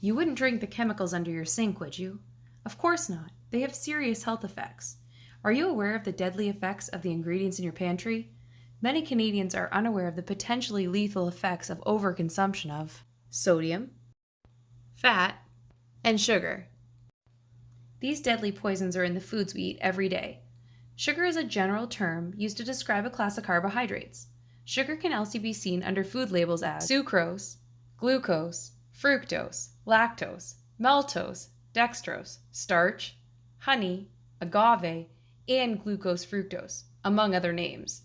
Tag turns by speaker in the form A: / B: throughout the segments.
A: You wouldn't drink the chemicals under your sink, would you? Of course not. They have serious health effects. Are you aware of the deadly effects of the ingredients in your pantry? Many Canadians are unaware of the potentially lethal effects of overconsumption of sodium, fat, and sugar. These deadly poisons are in the foods we eat every day. Sugar is a general term used to describe a class of carbohydrates. Sugar can also be seen under food labels as sucrose, glucose, fructose, lactose, maltose, dextrose, starch, honey, agave, and glucose fructose, among other names.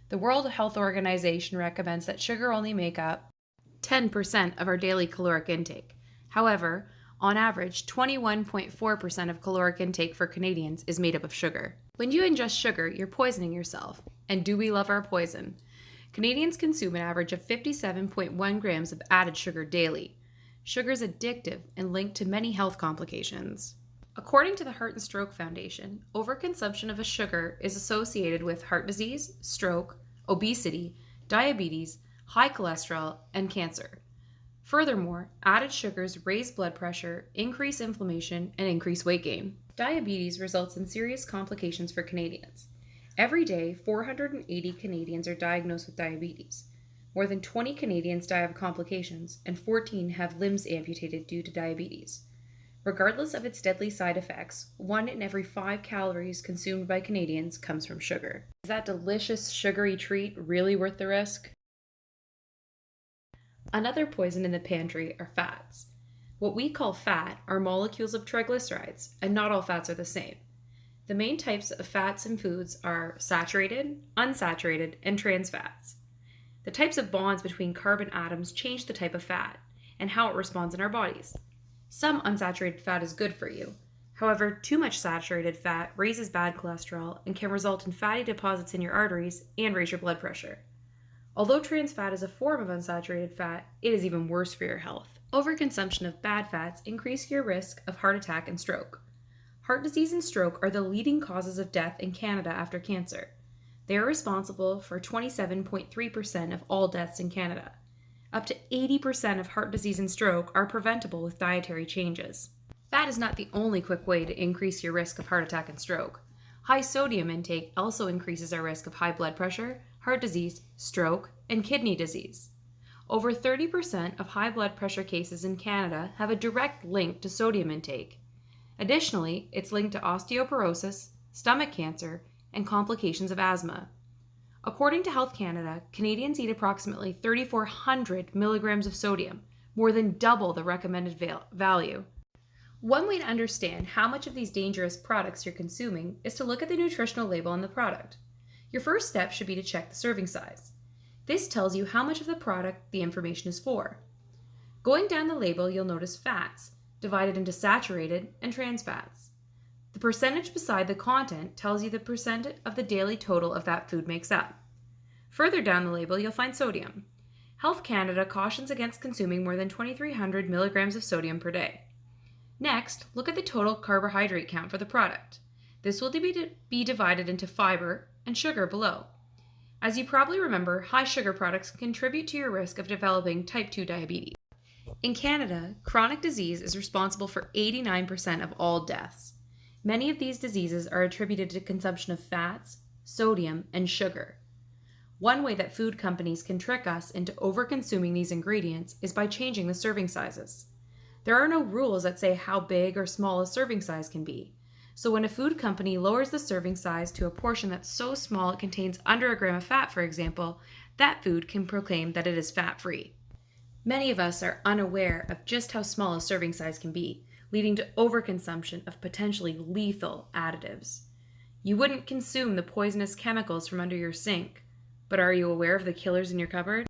A: The World Health Organization recommends that sugar only make up 10% of our daily caloric intake. However, on average, 21.4% of caloric intake for Canadians is made up of sugar. When you ingest sugar, you're poisoning yourself. And do we love our poison? Canadians consume an average of 57.1 grams of added sugar daily. Sugar is addictive and linked to many health complications. According to the Heart and Stroke Foundation, overconsumption of a sugar is associated with heart disease, stroke, obesity, diabetes, high cholesterol, and cancer. Furthermore, added sugars raise blood pressure, increase inflammation, and increase weight gain. Diabetes results in serious complications for Canadians. Every day, 480 Canadians are diagnosed with diabetes. More than 20 Canadians die of complications, and 14 have limbs amputated due to diabetes. Regardless of its deadly side effects, 1 in every 5 calories consumed by Canadians comes from sugar. Is that delicious, sugary treat really worth the risk? Another poison in the pantry are fats. What we call fat are molecules of triglycerides, and not all fats are the same. The main types of fats in foods are saturated, unsaturated, and trans fats. The types of bonds between carbon atoms change the type of fat and how it responds in our bodies. Some unsaturated fat is good for you. However, too much saturated fat raises bad cholesterol and can result in fatty deposits in your arteries and raise your blood pressure. Although trans fat is a form of unsaturated fat, it is even worse for your health. Overconsumption of bad fats increases your risk of heart attack and stroke. Heart disease and stroke are the leading causes of death in Canada after cancer. They are responsible for 27.3% of all deaths in Canada. Up to 80% of heart disease and stroke are preventable with dietary changes. Fat is not the only quick way to increase your risk of heart attack and stroke. High sodium intake also increases our risk of high blood pressure, heart disease, stroke, and kidney disease. Over 30% of high blood pressure cases in Canada have a direct link to sodium intake. Additionally, it's linked to osteoporosis, stomach cancer, and complications of asthma. According to Health Canada, Canadians eat approximately 3,400 milligrams of sodium, more than double the recommended value. One way to understand how much of these dangerous products you're consuming is to look at the nutritional label on the product. Your first step should be to check the serving size. This tells you how much of the product the information is for. Going down the label, you'll notice fats, divided into saturated and trans fats. The percentage beside the content tells you the percent of the daily total of that food makes up. Further down the label, you'll find sodium. Health Canada cautions against consuming more than 2,300 milligrams of sodium per day. Next, look at the total carbohydrate count for the product. This will be divided into fiber and sugar below. As you probably remember, high sugar products contribute to your risk of developing type 2 diabetes. In Canada, chronic disease is responsible for 89% of all deaths. Many of these diseases are attributed to consumption of fats, sodium, and sugar. One way that food companies can trick us into overconsuming these ingredients is by changing the serving sizes. There are no rules that say how big or small a serving size can be. So when a food company lowers the serving size to a portion that's so small it contains under a gram of fat, for example, that food can proclaim that it is fat-free. Many of us are unaware of just how small a serving size can be, leading to overconsumption of potentially lethal additives. You wouldn't consume the poisonous chemicals from under your sink, but are you aware of the killers in your cupboard?